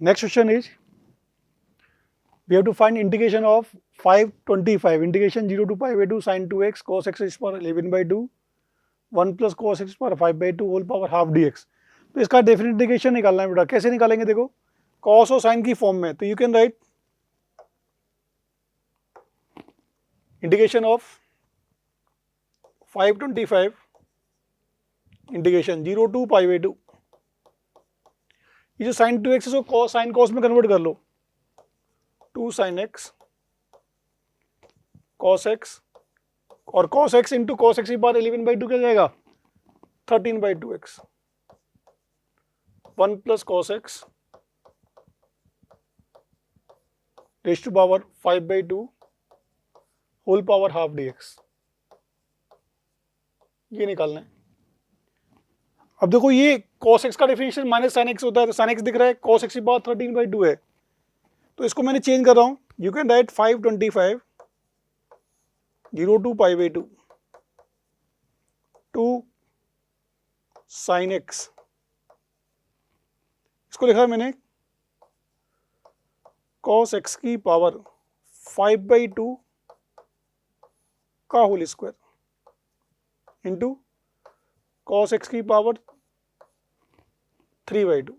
Next question is, we have to find integration of 525. Integration 0 to pi by 2 sin 2x cos x is power 11 by 2 1 plus cos x power 5 by 2 whole power half dx। तो इसका definite integration निकालना है बेटा। कैसे निकालेंगे देखो, cos और sign की फॉर्म में। तो you can write integration of 525 integration 0 to pi by 2। ये जो साइन 2x है उसको साइन कॉस में कन्वर्ट कर लो, 2 sin x cos x, और cos x into cos x की पावर 11 by 2 क्या जाएगा 13 by 2x, 1 plus cos x raise to power 5 by 2 whole power half dx। ये निकालना है। अब देखो ये cos x का डेफिनेशन माइनस साइन x होता है, तो साइन x दिख रहा है, cos x की पावर 13 by 2 है, तो इसको मैंने चेंज कर रहा हूं। You can write 525 0 to pi by 2 2 sine x, इसको लिखा है मैंने cos x की पावर 5 बाई 2 का whole square into cos x की पावर 3 बाई 2।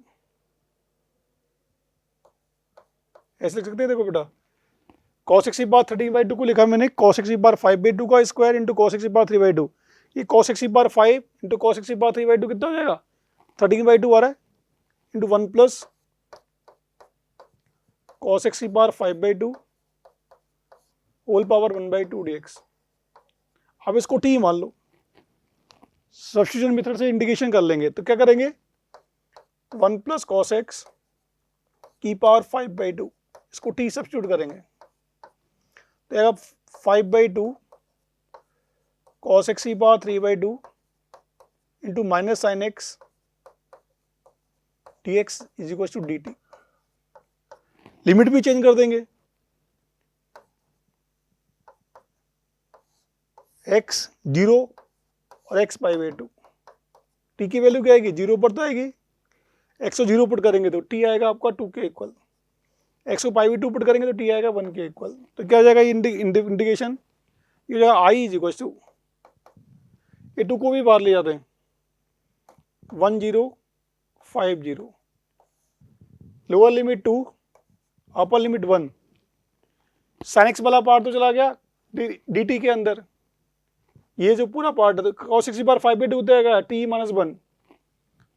ऐसे लिख सकते हैं, देखो बेटा cos x की पावर 13 बाई 2 को लिखा मैंने cos x की पावर 5 बाई 2 का स्क्वायर इंटू cos x की पावर 3 बाई 2। ये cos x की पावर 5 इंटू cos x की पावर 3 बाई 2 कितना हो जाएगा 13 बाई 2 आ रहा है, इंटू 1 प्लस cos x की power 5 by 2 whole power 1 by 2 dx। अब इसको t मान लो, सब्स्टिट्यूशन मेथड से इंटीग्रेशन कर लेंगे। तो क्या करेंगे 1 प्लस cos x की पावर 5 बाई 2, इसको t सब्स्टिट्यूट करेंगे तो 5 बाई 2 cos x की power 3 by 2 into minus sine x dx is equal to dt। Limit भी चेंज कर देंगे, x 0 और x पाई बाई 2। t की वैल्यू क्या आएगी 0 पर तो आएगी, x को 0 पुट करेंगे तो t आएगा आपका 2 के इक्वल, x को पाई बाई 2 पुट करेंगे तो t आएगा 1 के इक्वल। तो क्या हो जाएगा इंटीग्रेशन, ये हो जाएगा i इज इक्वल टू, ये 2 को भी बाहर ले जाते हैं 1050, lower limit 2 upper limit 1, sine x वाला पार्ट तो चला गया dt के अंदर, ये जो पूरा पार्ट है cos x की पावर 5 बाई 2 होता है t माइनस 1,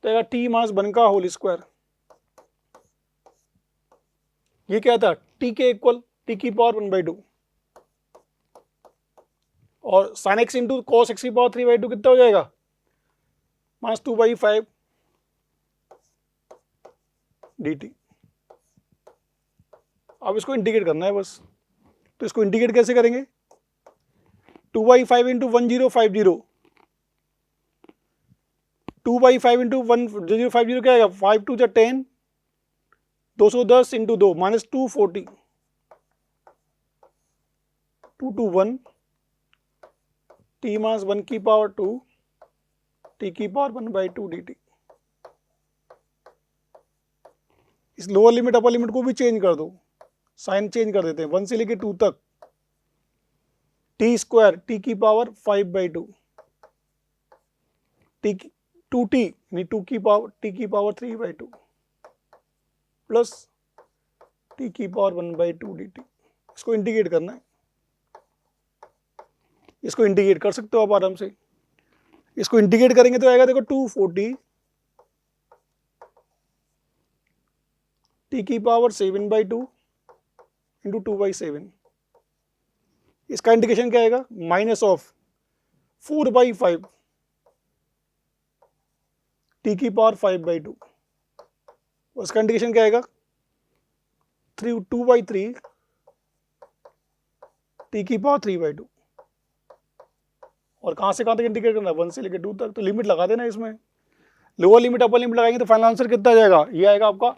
तो आएगा t माइनस 1 का होल स्क्वायर। ये क्या था t के इक्वल t की पावर 1 बाई 2, और sine x into cos x की पावर 3 बाई 2 कितना हो जाएगा माइनस 2 बाई 5 dt। अब इसको इंटीग्रेट करना है बस। तो इसको इंटीग्रेट कैसे करेंगे 2 बाई 5 इंटू 1050, 2 बाई 5 इंटू 1050 क्या आएगा 5 to 10, 210 into 2 minus 240, 2 to 1 t minus 1 की पावर 2 t की पावर 1 बाई 2 dt। इस लोअर लिमिट अपर लिमिट को भी चेंज कर दो, साइन चेंज कर देते हैं 1 से लेके 2 तक, टी स्क्वायर टी की पावर 5 बाई 2 टी 2t यानी 2 की पावर टी की पावर 3 बाई 2 प्लस टी की पावर 1 बाई 2 dt। इसको इंटीग्रेट करना है, इसको इंटीग्रेट कर सकते हो आप आराम से। इसको इंटीग्रेट करेंगे तो आएगा देखो 240 टी की पावर 7 बाई 2 इंटू 2 बाई 7। इसका इंटीग्रेशन क्या आएगा माइनस ऑफ 4 बाई 5 टी की पावर 5 बाई 2, और इसका इंटीग्रेशन क्या आएगा 2 बाई 3 टी की पावर 3 बाई 2। और कहां से कहां तक इंटीग्रेट करना है 1 से लेकर 2 तक, तो लिमिट लगा देना इसमें। लोअर लिमिट अपर लिमिट लगाएंगे तो फाइनल आंसर कितना आ जाएगा, ये आएगा आपका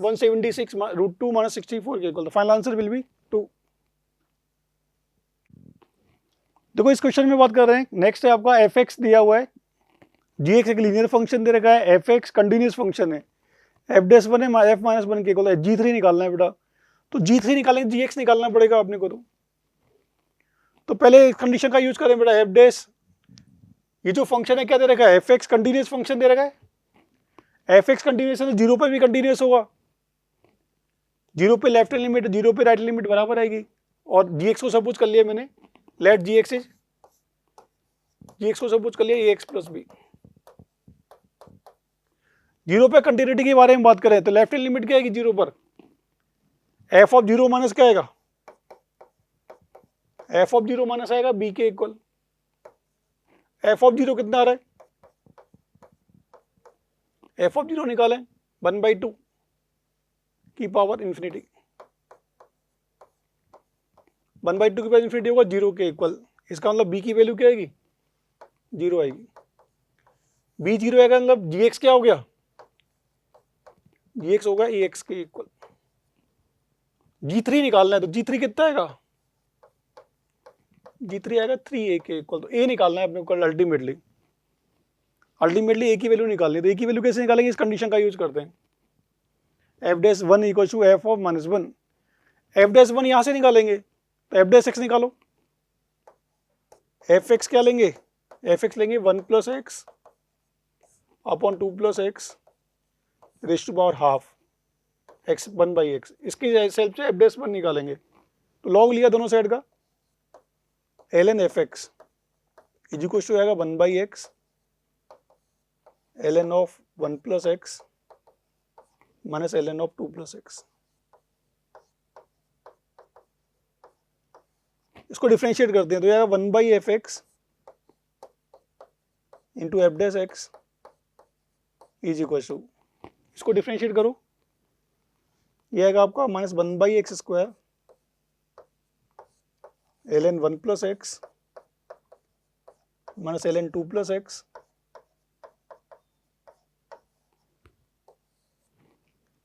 176 रूट 2 माइनस 64 के equal. Final answer will B 2। देखो इस क्वेश्चन में बात कर रहे हैं, नेक्स्ट है आपका एफ एक्स दिया हुआ है, जी एक्स एक लीनियर फंक्शन दे रखा है, एफ एक्स कंटिन्यूस फंक्शन है, एफ डैश वन है एफ माइनस वन के इक्वल है, G3 निकालना है बेटा। तो G3 निकालेंगे GX निकालना पड़ेगा अपने को। तो पहले इस कंडीशन का यूज करें बेटा, एफ डैश, ये जो फंक्शन है क्या दे रखा है, एफ एक्स कंटिन्यूस फंक्शन दे रखा है। एफ एक्स कंटिन्यूस है तो जीरो पे भी कंटिन्यूस होगा, जीरो पे लेफ्ट हैंड लिमिट जीरो पे राइट लिमिट बराबर आएगी। और GX को सपोज कर लिया मैंने, लेट GX इज, GX को सपोज कर लिया AX प्लस बी। जीरो पे कंटिन्यूटी के बारे में बात करें तो लेफ्ट हैंड लिमिट क्या आएगी जीरो पर, एफ ऑफ जीरो माइनस क्या आएगा, एफ ऑफ जीरो माइनस आएगा बी के इक्वल। एफ ऑफ जीरो कितना आ रहा है, एफ ऑफ जीरो निकालें 1/2 की पावर इंफिनिटी, 1/2 की पावर इंफिनिटी होगा जीरो के इक्वल। इसका मतलब बी की वैल्यू क्या आएगी, जीरो आएगी। बी जीरो आएगा मतलब GX क्या हो गया, GX होगा AX के इक्वल। G3 निकालना है तो G3 कितना आएगा, G3 आएगा 3A के इक्वल। तो A निकालना है अपने को अल्टीमेटली, A की वैल्यू निकालनी है। तो A की वैल्यू कैसे निकालेंगे, इस कंडीशन का यूज करते हैं, f dash one equal to f of minus one. F dash one यहां से निकालेंगे तो एफ डैश एक्स निकालो, एफ एक्स क्या लेंगे, एफ एक्स लेंगे 1 plus x upon 2 plus x raise to power half x 1/x। इसकी हेल्प से एफ डैश वन निकालेंगे। तो लॉग लिया दोनों साइड का, ln f x is equal to आएगा 1/x ln of 1 plus x minus ln of 2 plus x. इसको differentiate करते हैं तो आएगा 1/fx into f dash x is equal to, इसको डिफरेंशिएट करो, ये आएगा आपका minus 1/x square ln 1 plus x minus ln 2 plus x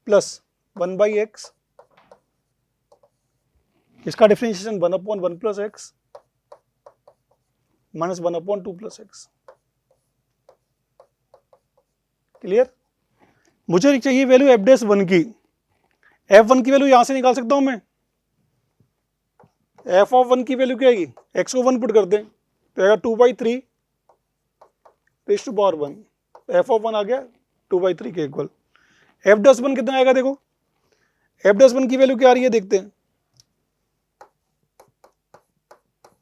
plus 1/x, इसका differentiation 1/1 plus x minus 1/2 plus x. Clear. मुझे चाहिए वैल्यू एफ डैश वन की, F one की वैल्यू यहां से निकाल सकता हूं मैं, एफ ऑफ वन की वैल्यू क्या आएगी, एक्स को वन पुट कर दें तो आएगा 2/3 raise to power one. F of one आ गया 2/3 के इक्वल। एफ डैश वन कितना आएगा देखो, एफ डैश वन की वैल्यू क्या आ रही है देखते हैं,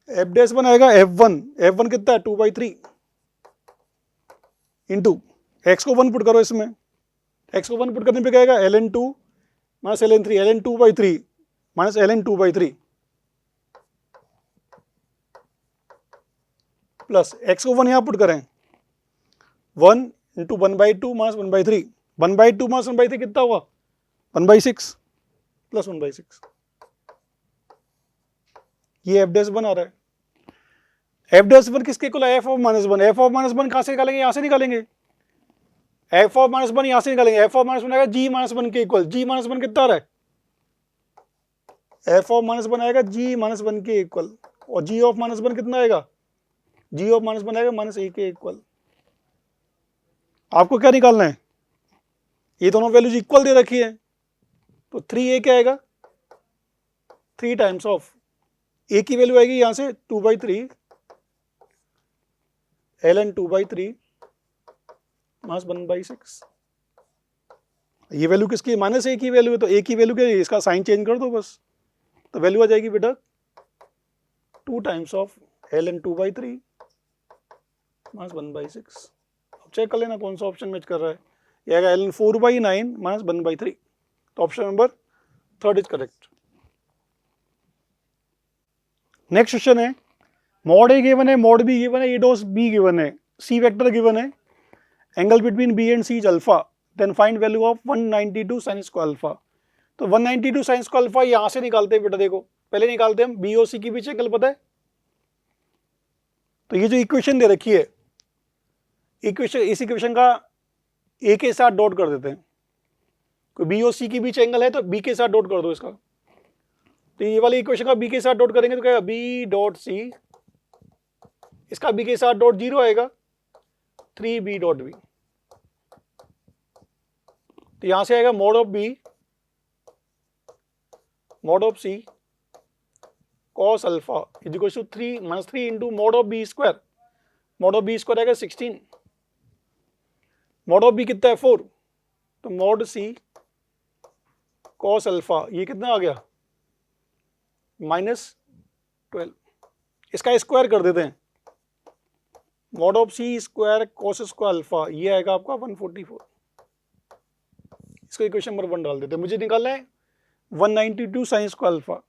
एफ डैश वन आएगा एफ वन कितना है 2/3 इंटू एक्स को वन पुट करो इसमें, एक्स को वन पुट करने पे क्या आएगा ln 2 minus ln 3, ln 2/3 minus ln 2/3 plus x को वन यहां पुट करें 1 इंटू 1/2 माइनस 1/3, 1/2 माइनस 1/3 कितना हुआ 1/6 प्लस 1/6। ये एफ डैश वन आ रहा है। एफ डैश वन किसके इक्वल है, F of minus one. F of minus one कहां से निकालेंगे, यहां से निकालेंगे, एफ ऑफ माइनस वन यहां से निकालेंगे, एफ ऑफ माइनस वन आएगा जी माइनस वन के इक्वल। जी माइनस वन कितना आ रहा है, एफ ऑफ माइनस वन आएगा जी माइनस वन के इक्वल, और जी ऑफ माइनस वन कितना आएगा, जी ऑफ माइनस वन आएगा माइनस ए के इक्वल। आपको क्या निकालना है, ये दोनों वैल्यूज इक्वल दे रखी है तो 3a क्या आएगा, 3 टाइम्स ऑफ ए की वैल्यू आएगी यहां से 2/3 ln 2/3 माइनस 1/6। ये वैल्यू किसकी, माइनस ए की वैल्यू है तो ए की वैल्यू क्या है, इसका साइन चेंज कर दो बस, तो वैल्यू आ जाएगी बेटा 2 टाइम्स ऑफ ln 2/3 माइनस 1/6। अब चेक कर लेना कौन सा ऑप्शन मैच कर रहा है, ये आएगा ln 4/9 माइनस 1/3। तो option number 3 is correct. Next question है, मॉड ए गिवन है, मॉड बी गिवन है, ए डॉस बी गिवन है, सी वेक्टर गिवन है, angle between b and c is alpha, then find value of 192 sine square alpha. तो 192 sine square alpha यहां से निकालते हैं बेटा, देखो पहले निकालते हैं हम बी और सी के बीच एंगल पता है। तो ये जो इक्वेशन दे रखी है, इक्वेशन, इस इक्वेशन का ए के साथ डॉट कर देते हैं, कोई बी और सी के बीच एंगल है तो बी के साथ डॉट कर दो इसका। तो ये वाली इक्वेशन का बी के साथ डॉट करेंगे तो क्या बी डॉट सी, इसका बी के साथ डॉट 0 आएगा, 3b डॉट बी। तो यहां से आएगा mod of b mod of c cos alpha is equal to 3 minus 3 into mod of b square. Mod of b square आएगा 16, मॉड ऑफ बी कितना है 4, तो मॉड सी कॉस अल्फा ये कितना आ गया -12। इसका स्क्वायर कर देते हैं, mod of c square cos square alpha ये आएगा आपका 144। इसको इक्वेशन नंबर 1 डाल देते हैं। मुझे निकालना है 192 साइन स्क्वायर अल्फा।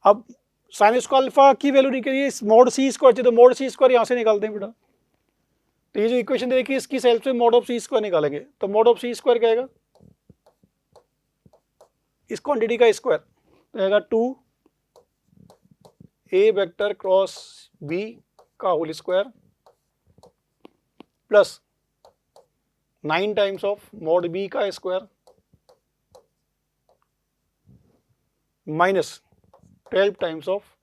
अब साइन स्क्वायर अल्फा की वैल्यू निकली मॉड सी स्क्वायर चाहिए, तो मॉड सी स्क्वायर यहां से निकालते हैं बेटा। तो ये जो इक्वेशन दे रखी है इसकी हेल्प से मॉड ऑफ सी स्क्वायर निकालेंगे। तो मॉड ऑफ सी स्क्वायर क्या आएगा, इस क्वांटिटी का स्क्वायर तो आएगा 2 ए वेक्टर क्रॉस बी का whole square plus 9 times of mod B का square minus 12 times of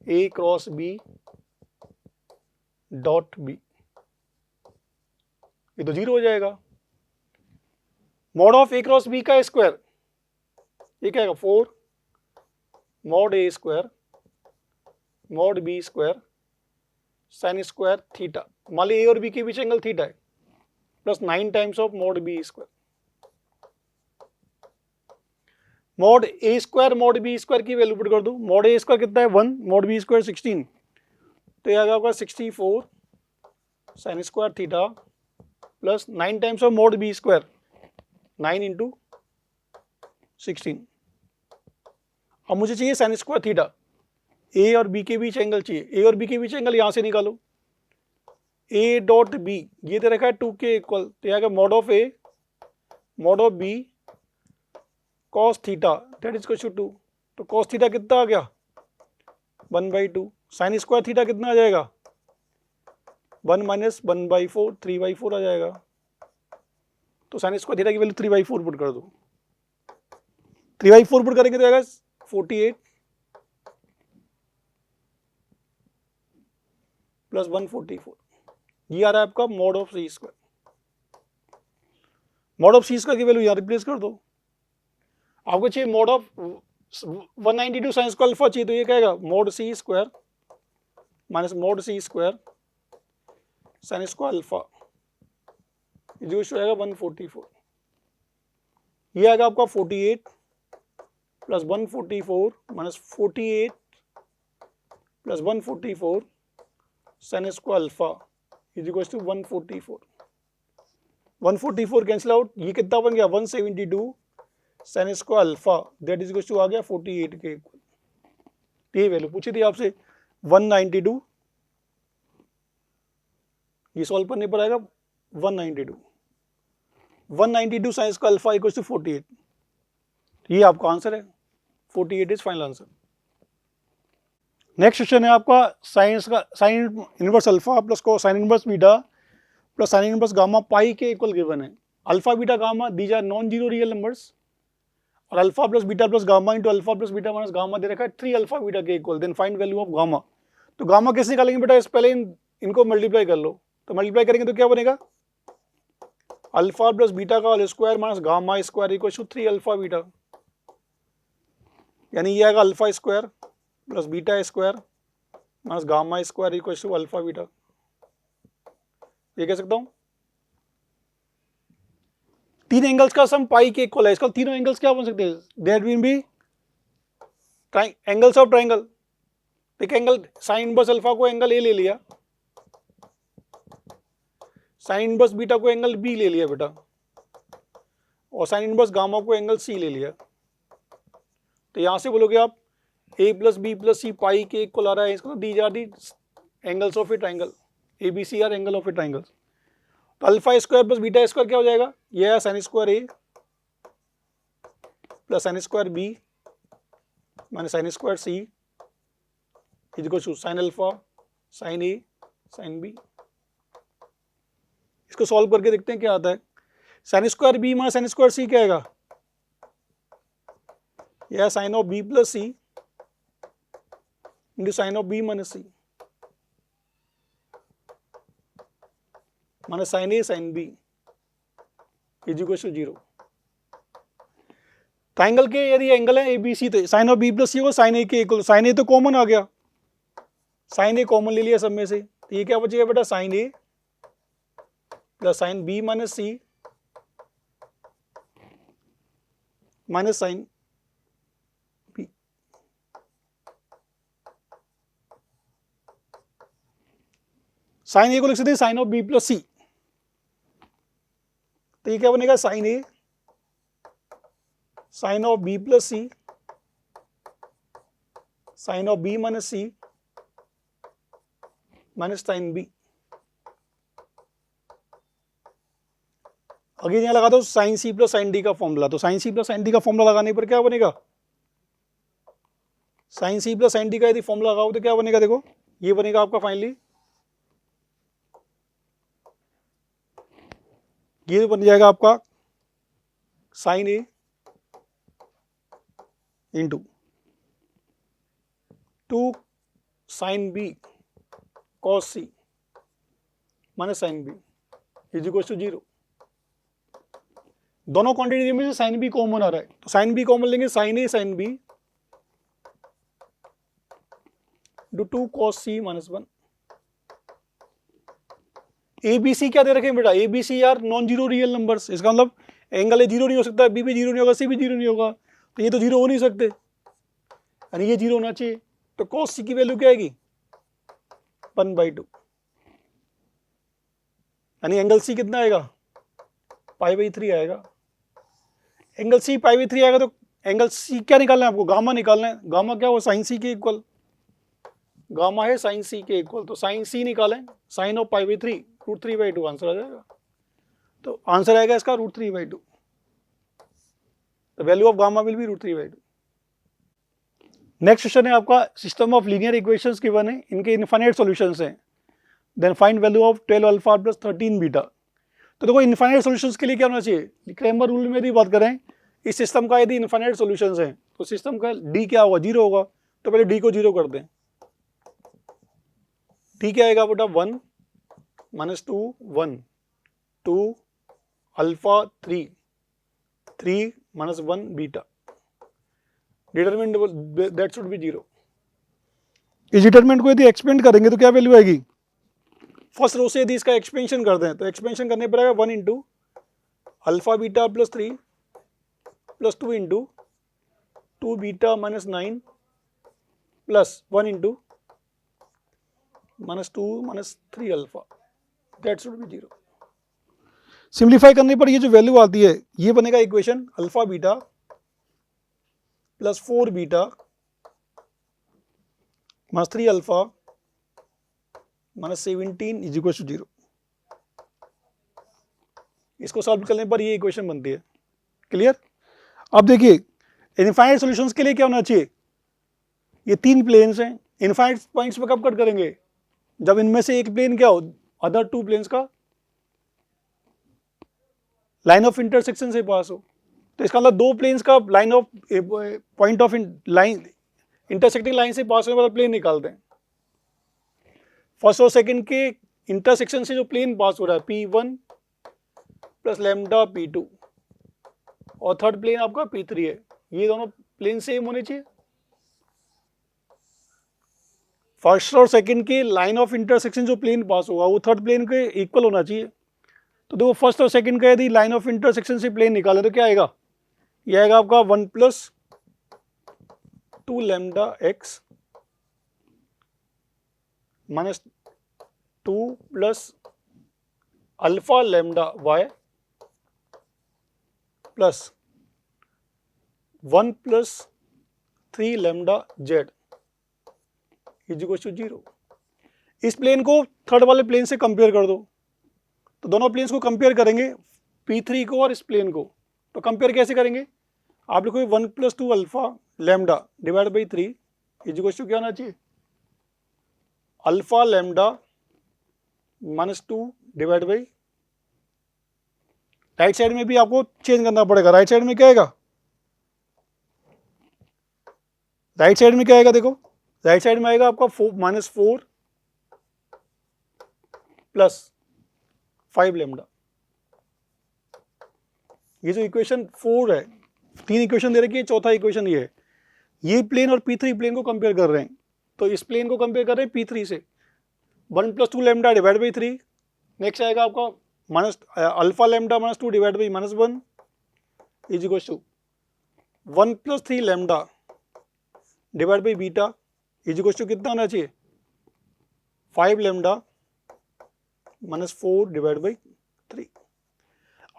A cross B dot B. ये तो 0 हो जाएगा। Mod of A cross B का स्क्वायर ये क्या आएगा 4 mod A square mod B square sine square theta. मान ली ए और बी के बीच एंगल थीटा है, plus 9 times of mod B square. Mod A square mod B square की वैल्यू पुट कर दो। मॉड ए स्क्वायर कितना है 1, मॉड बी स्क्वायर 16, तो ये आएगा आपका 64 sine square theta plus 9 times of mod B square 9 into 16। अब मुझे चाहिए साइन स्क्वायर थीटा, ए और बी के बीच एंगल चाहिए। ए और बी के बीच एंगल यहां से निकालो, ए डॉट बी ये दे रखा है 2 के इक्वल, तो यह आएगा mod of a mod of b cos theta that is equal to 2। तो कॉस थीटा कितना आ गया 1/2। साइन स्क्वायर थीटा कितना आ जाएगा 1 माइनस 1/4 3/4 आ जाएगा। तो साइन स्क्वायर थीटा की वैल्यू 3/4 पुट कर दो। 3/4 पुट करेंगे तो आएगा 48 प्लस 144। ये आ रहा है आपका mod of c square. Mod of c square की वैल्यू यहां रिप्लेस कर दो। आपको चाहिए mod of 192 sine square alpha चाहिए, तो ये क्या आएगा mod c square minus mod c square sine square alpha जो आएगा 144। ये आएगा आपका 48 plus 144 minus 48 plus 144 sine square alpha is equal to 144। 144 cancel out, ये कितना बन गया 172 sign square alpha that is equal to आ गया 48 के इक्वल। ये वैल्यू पूछी थी आपसे 192, ये सॉल्व करने पर आएगा 192 sine square alpha equal to 48। ये आपका आंसर है, 48 is final answer. Next question है आपका साइंस का साइन इनवर्स अल्फा प्लस को sine inverse beta plus sine inverse gamma pi के इक्वल गिवन है। Alpha beta gamma these are non zero real numbers और alpha plus beta plus gamma into alpha plus beta minus gamma दे रखा है 3 alpha beta के equal. Then find value of gamma. तो gamma कैसे निकालेंगे बेटा, इस पहले इनको मल्टीप्लाई कर लो। तो मल्टीप्लाई करेंगे तो क्या बनेगा अल्फा प्लस बीटा का whole square minus gamma square equal to 3 alpha beta, यानी ये आएगा alpha square plus beta square minus gamma square equal to alpha beta. ये कह सकता हूं 3 एंगल्स का सम पाई के इक्वल है। इसका तीनों एंगल्स क्या बन सकते हैं, that will be angles of triangle. देखिए एंगल साइन इनवर्स अल्फा को एंगल ए ले लिया, साइन इनवर्स बीटा को एंगल बी ले लिया बेटा, और साइन इनवर्स गामा को एंगल सी ले लिया। तो यहां से बोलोगे आप a plus b plus c pi के इक्वल आ रहा है, इसको these are the angles of a triangle, a B c are angle of a triangle. तो alpha square plus beta square क्या हो जाएगा, यह है sine square A plus sine square B minus sine square C is equal to sine alpha sine A sine B. इसको solve करके देखते हैं क्या आता है। Sine square B minus sine square C क्या आएगा, यह sine of B plus C into sine of B minus C minus sine A sine B. Is equal to 0। Triangle के यदि एंगल है ए बी सी तो sign of B plus सी होगा sign ए के equal, sign ए तो common आ गया, sign ए common ले लिया सब में से, तो ये क्या बचेगा बेटा sine A plus sine B minus C minus sine B. Sine A को लिख सकते हैं sine of B plus C, तो ये क्या बनेगा sine A sine of B plus C sine of B minus C minus sine B. आगे यहां लगा दो sine C plus sine D का फॉर्मूला, तो sine C plus sine D का फॉर्मूला लगाने पर क्या बनेगा, sine C plus sine D का यदि फॉर्मूला लगाओ तो क्या बनेगा, देखो ये बनेगा आपका फाइनली, ये बन जाएगा आपका sine A into 2 sine B cos C minus sine B is equal to 0। दोनों क्वांटिटी में से साइन बी कॉमन आ रहा है, तो साइन बी कॉमन लेंगे, साइन ए साइन बी डू 2 cos C minus 1। A B C क्या दे रखे हैं बेटा, ए बी सी यार नॉन जीरो रियल नंबर्स, इसका मतलब एंगल ए जीरो नहीं हो सकता, बी भी जीरो नहीं होगा, सी भी जीरो नहीं होगा, तो ये तो जीरो हो नहीं सकते, यानी ये जीरो होना चाहिए, तो कॉस सी की वैल्यू क्या आएगी 1/2, यानी एंगल सी कितना आएगा π/3 आएगा। एंगल सी π/3 आएगा, तो एंगल सी क्या निकालना है आपको, गामा निकालना है, गामा क्या हो साइन सी के इक्वल, गामा है साइन सी के इक्वल, तो साइन सी निकालें, साइन ऑफ π/3 √3/2 आंसर आ जाएगा, तो आंसर आएगा इसका √3/2, the value of gamma will be √3/2। Next question है आपका system of linear equations given है, इनके इनफाइनाइट सॉल्यूशंस हैं, then find value of 12 alpha plus 13 beta. तो देखो इनफाइनाइट सॉल्यूशंस के लिए क्या होना चाहिए, क्रैमर रूल में यदि बात करें इस सिस्टम का, यदि इनफाइनाइट सॉल्यूशंस हैं तो सिस्टम का डी क्या होगा 0 होगा, तो पहले डी को 0 कर दें, डी क्या आएगा बेटा 1 -2 1 2 alpha 3 3 -1 beta, determinant that should be 0। इस डिटरमिनेंट को यदि एक्सपेंड करेंगे तो क्या वैल्यू आएगी, फर्स्ट रो से यदि इसका एक्सपेंशन कर दें तो एक्सपेंशन करने पर आएगा 1 into alpha beta plus 3 plus 2 into 2 beta minus 9 plus 1 into -2 -3 alpha, that should be 0। Simplify करने पर ये जो वैल्यू आती है ये बनेगा equation alpha beta plus 4 beta minus 3 alpha -17 is equal to 0। इसको सॉल्व करने पर ये इक्वेशन बनती है, क्लियर। अब देखिए इनफाइनाइट सॉल्यूशंस के लिए क्या होना चाहिए, ये 3 प्लेन्स हैं, इनफाइनाइट पॉइंट्स पे कब कट करेंगे, जब इनमें से एक प्लेन क्या हो अदर 2 प्लेन्स का लाइन ऑफ इंटरसेक्शन से पास हो, तो इसका मतलब 2 प्लेन्स का line of point of line intersecting line से पास होने वाला प्लेन निकालते हैं। फर्स्ट और सेकंड के इंटरसेक्शन से जो प्लेन पास हो रहा है P1 प्लस लैम्डा P2 और थर्ड प्लेन आपका P3 है, ये दोनों प्लेन सेम होने चाहिए। फर्स्ट और सेकंड के लाइन ऑफ इंटरसेक्शन जो प्लेन पास होगा वो थर्ड प्लेन के इक्वल होना चाहिए, तो देखो फर्स्ट और सेकंड का यदि लाइन ऑफ इंटरसेक्शन से प्लेन निकाले तो क्या आएगा, ये आएगा आपका 1 + 2 lambda x -2 + alpha lambda y plus 1 + 3 lambda z is equal to 0। इस प्लेन को थर्ड वाले प्लेन से कंपेयर कर दो, तो दोनों प्लेन्स को कंपेयर करेंगे P3 को और इस प्लेन को, तो कंपेयर कैसे करेंगे, आप लिखोगे 1 + 2 alpha lambda divide by 3 is equal to क्या होना चाहिए, alpha lambda -2 divide by, right side में भी आपको चेंज करना पड़ेगा, राइट साइड में क्या आएगा, राइट साइड में क्या आएगा, देखो राइट साइड में आएगा आपका -4 + 5 लैम्डा, ये जो इक्वेशन 4 है, 3 इक्वेशन दे रखी है, चौथा इक्वेशन ये है, ये प्लेन और P3 प्लेन को कंपेयर कर रहे हैं, तो इस प्लेन को कंपेयर कर रहे हैं P3 से, 1 + 2 लैम्डा डिवाइड बाई 3, नेक्स्ट आएगा आपका minus alpha lambda minus 2 divide by -1 is equal to 1 + 3 lambda divide by beta is equal to कितना होना चाहिए, 5 लैम्डा -4 डिवाइड बाई 3।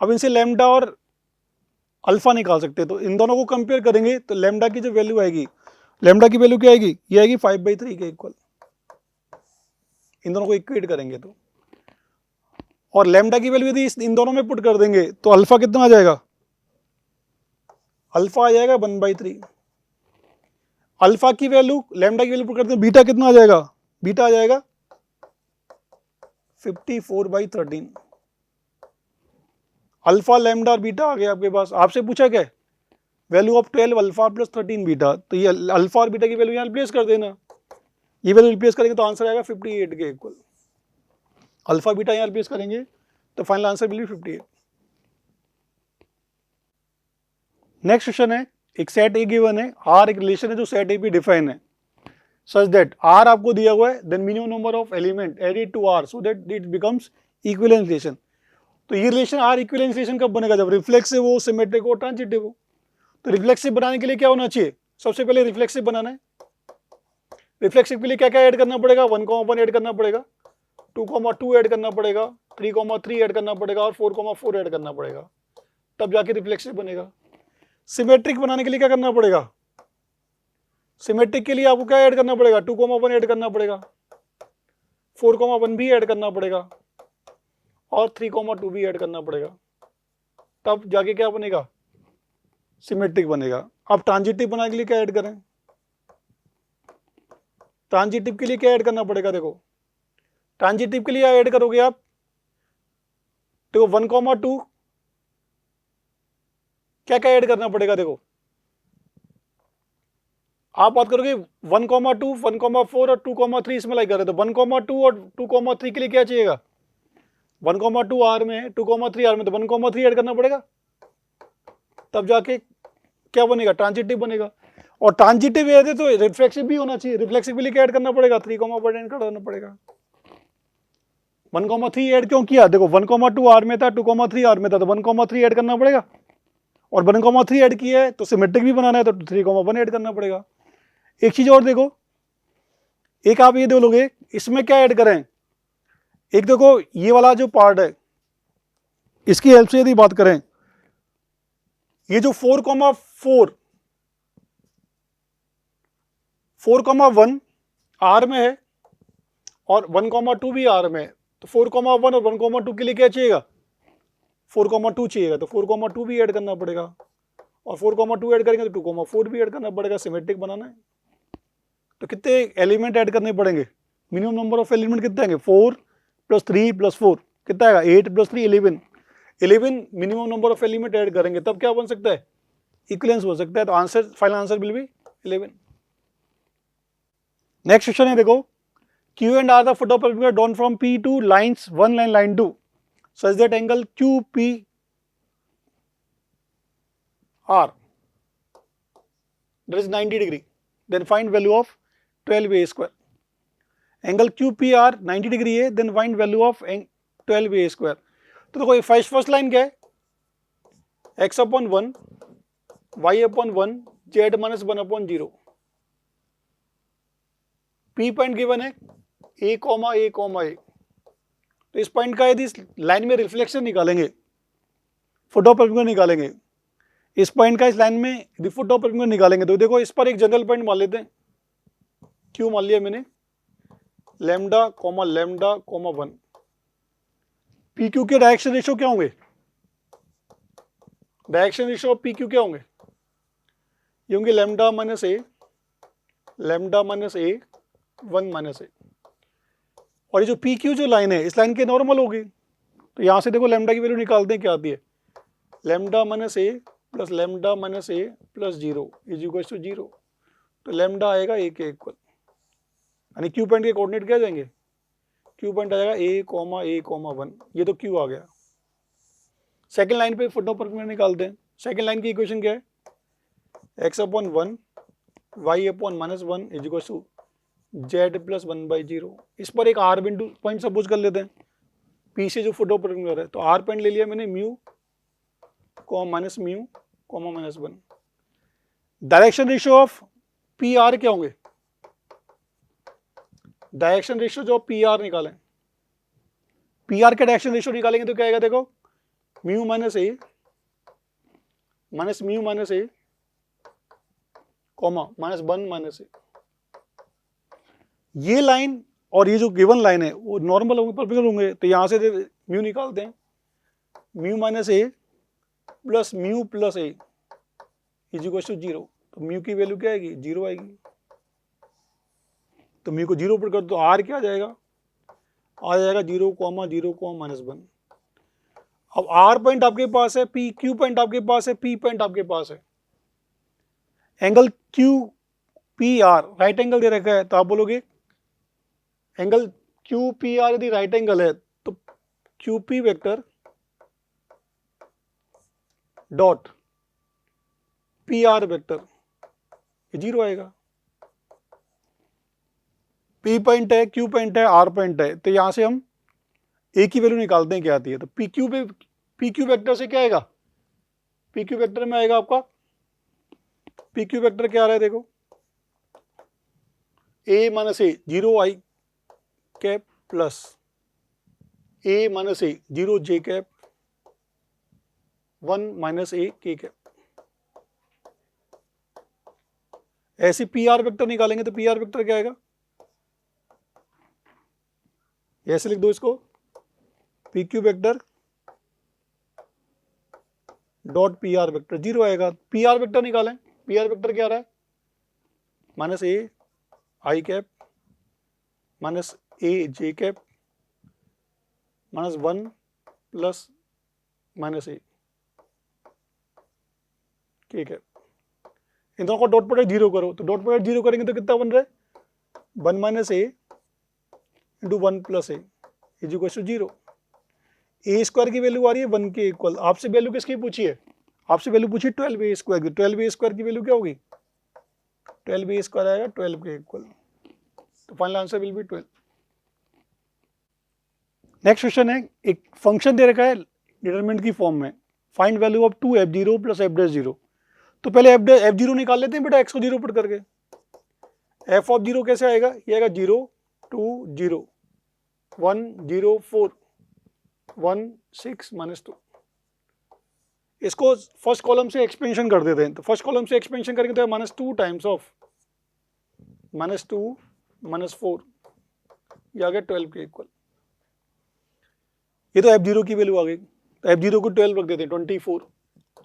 अब इनसे लैम्डा और अल्फा निकाल सकते हैं, तो इन दोनों को कंपेयर करेंगे तो लैम्डा की जो वैल्यू आएगी, लैम्डा की वैल्यू क्या आएगी, ये आएगी 5/3 के इक्वल। इन दोनों को इक्वेट करेंगे तो, और लैम्डा की वैल्यू यदि इन दोनों में पुट कर देंगे तो अल्फा कितना आ जाएगा, अल्फा आ जाएगा 1/3। अल्फा की वैल्यू लैम्डा की वैल्यू पुट करते हैं, बीटा कितना आ जाएगा, बीटा आ जाएगा 54/13। अल्फा लैम्डा और बीटा आ गया आपके पास। आपसे पूछा क्या, value of 12 alpha plus 13 beta, तो ये अल्फा और बीटा की वैल्यू यहाँ रिप्लेस कर देना, ये वैल्यू रिप्लेस करेंगे तो आंसर आएगा 58 के इक्वल। अल्फा बीटा यहाँ रिप्लेस करेंगे तो final answer will B 58। Next question है, एक सेट ए गिवन है, आर एक रिलेशन है जो सेट ए पे डिफाइन है, सच दैट आर आपको दिया हुआ है, then minimum number of element added to R so that it becomes equivalence relation. तो ये रिलेशन आर इक्विवेलेंस रिलेशन कब बनेगा, जब रिफ्लेक्सिव हो, सिमेट्रिक हो, ट्रांजिटिव हो। तो रिफ्लेक्सिव बनाने के लिए क्या होना चाहिए, सबसे पहले रिफ्लेक्सिव बनाना है। रिफ्लेक्सिव के लिए क्या क्या ऐड करना पड़ेगा, 1,1 ऐड करना पड़ेगा, 2,2 ऐड करना पड़ेगा, 3,3 ऐड करना पड़ेगा और 4,4 ऐड करना पड़ेगा, तब जाके रिफ्लेक्सिव बनेगा। सिमेट्रिक बनाने के लिए क्या करना पड़ेगा, सिमेट्रिक के लिए आपको क्या ऐड करना पड़ेगा, 2,1 ऐड करना पड़ेगा, 4,1 भी ऐड करना पड़ेगा और 3,2 भी ऐड करना पड़ेगा, तब जाके क्या बनेगा, सिमेट्रिक बनेगा। अब ट्रांजिटिव बनाने के लिए क्या ऐड करें, ट्रांजिटिव के लिए क्या ऐड करना पड़ेगा, देखो ट्रांजिटिव के लिए ऐड करोगे आप, देखो 1,2 क्या क्या ऐड करना पड़ेगा, देखो आप बात करोगे 1,2, 1,4 और 2,3 इसमें लाइक कर रहे, तो 1,2 और 2,3 के लिए क्या चाहिएगा, 1,2 आर में है, 2,3 आर में, तो 1,3 ऐड करना पड़ेगा, तब जाके क्या बनेगा, ट्रांजिटिव बनेगा। और ट्रांजिटिव है तो रिफ्लेक्सिव भी होना चाहिए, रिफ्लेक्सिव के लिए क्या ऐड करना पड़ेगा, 3,1 ऐड करना पड़ेगा। 1,3 ऐड क्यों किया, देखो 1,2 आर में था, 2,3 आर में था, तो 1,3 ऐड करना पड़ेगा, और 1,3 ऐड किया है तो सिमेट्रिक भी बनाना है तो 3,1 ऐड करना पड़ेगा। एक चीज और देखो, एक आप ये देखोगे इसमें क्या ऐड करें, एक देखो ये वाला जो पार्ट है इसकी हेल्प से यदि बात करें, ये जो 4,1 आर में है और 1,2 भी आर में है, तो 4,1 और 1,2 के लिए क्या चाहिएगा, 4,2 चाहिएगा, तो 4,2 भी ऐड करना पड़ेगा, और 4,2 ऐड करेंगे तो 2,4 भी ऐड करना पड़ेगा, सिमेट्रिक बनाना है। तो कितने एलिमेंट ऐड करने पड़ेंगे, मिनिमम नंबर ऑफ एलिमेंट कितने आएंगे, 4 + 3 + 4 कितना आएगा, 8 + 3 11। 11 minimum number of element add करेंगे तब क्या बन सकता है, इक्विवेलेंस बन सकता है, तो answer final answer will B 11। Next question है देखो, Q and R the foot of perpendicular drawn from P to lines 1 and line 2 such that angle QPR that is 90 degree, then find value of 12A square। Angle QPR 90 degree है, then find value of 12A square. तो देखो first line क्या है, x/1 y/1 z-1/0। P point given है A, A, तो इस point का यदि लाइन में रिफ्लेक्शन निकालेंगे, फुट ऑफ परपेंडिकुलर निकालेंगे, इस पॉइंट का इस लाइन में यदि फुट ऑफ परपेंडिकुलर निकालेंगे, तो देखो इस पर एक जनरल पॉइंट मान लेते हैं, क्यू मान लिया मैंने, लैम्डा, लैम्डा, 1। पी क्यू के डायरेक्शन रेशियो क्या होंगे, direction ratio of P Q क्या होंगे, ये होंगे लैम्डा माइनस ए, लैम्डा माइनस ए, 1 माइनस ए। और ये जो पी क्यू जो लाइन है इस लाइन के नॉर्मल होगी, तो यहां से देखो लैम्डा की वैल्यू निकालते हैं, क्या आती है, lambda minus A plus lambda minus A plus 0 is equal to 0। तो लैम्डा आएगा ए के इक्वल, यानी क्यू पॉइंट के कोऑर्डिनेट क्या जाएंगे, क्यू पॉइंट आ जाएगा A, A, 1, ये तो क्यू आ गया। सेकेंड लाइन पे फुट नोट पर निकालते हैं। सेकेंड लाइन की इक्वेशन क्या है, x/1 y/-1 is equal to z+1/0। इस पर एक r बिंदु पॉइंट सपोज कर लेते हैं, P से जो फुट नोट पर है, तो r पॉइंट ले लिया मैंने mu minus mu -1। Direction ratio of P R क्या होंगे, डायरेक्शन रेशियो जो पी आर निकालें, पी आर के डायरेक्शन रेशियो निकालेंगे तो क्या आएगा, देखो म्यू माइनस ए कॉमा -1 -ए। ये लाइन और ये जो गिवन लाइन है वो नॉर्मल होंगे, परपेंडिकुलर होंगे, तो यहां से म्यू निकालते हैं, mu minus A plus mu plus A is equal to 0। तो म्यू की वैल्यू क्या आएगी, 0 आएगी। तो म्यू को 0 पर कर दो, आर क्या आ जाएगा 0,0,-1। अब आर पॉइंट आपके पास है, पी क्यू पॉइंट आपके पास है, पी पॉइंट आपके पास है। Angle Q P R right angle दे रखा है, तो आप बोलोगे एंगल क्यू पी आर यदि राइट एंगल है तो Q P vector dot P R vector 0 आएगा। पी पॉइंट है, क्यू पॉइंट है, आर पॉइंट है, तो यहां से हम ए की वैल्यू निकालते हैं क्या आती है, तो पी क्यू वेक्टर से क्या आएगा, पी क्यू वेक्टर में आएगा आपका, पी क्यू वेक्टर क्या आ रहा है, देखो ए माइनस ए 0 आई कैप प्लस ए माइनस ए 0 जे कैप 1 माइनस ए के कैप। ऐसे पी आर वेक्टर निकालेंगे तो पी आर वेक्टर क्या आएगा, ऐसे लिख दो इसको, P Q vector dot P R vector 0 आएगा। पी आर वेक्टर निकालें, पी आर वेक्टर क्या आ रहा है, माइनस ए आई कैप माइनस ए जे कैप -1 प्लस माइनस ए के कैप। इन दोनों को डॉट प्रोडक्ट 0 करो, तो डॉट प्रोडक्ट 0 करेंगे तो कितना बन रहा है, 1 minus A into 1 plus A is equal to 0। A square की वैल्यू आ रही है 1 के इक्वल। आपसे वैल्यू किसकी पूछी है, आपसे वैल्यू पूछी 12a स्क्वायर की। 12a स्क्वायर की वैल्यू क्या होगी, 12a स्क्वायर आएगा 12 के इक्वल। तो final answer will B 12। Next question है, एक फंक्शन दे रखा है डिटरमिनेंट की फॉर्म में, find value of 2f0 plus f'0। तो पहले f0 निकाल लेते हैं बेटा, x को 0 पुट करके। f ऑफ 0 कैसे आएगा, ये आएगा 0 2 0 1 0 4 1 6 -2। इसको फर्स्ट कॉलम से एक्सपेंशन कर देते हैं, तो फर्स्ट कॉलम से एक्सपेंशन करेंगे तो -2 टाइम्स ऑफ -2 -4, ये आ गया 12 के इक्वल। ये तो f0 की वैल्यू आ गई, तो f0 को 12 रख देते हैं 24।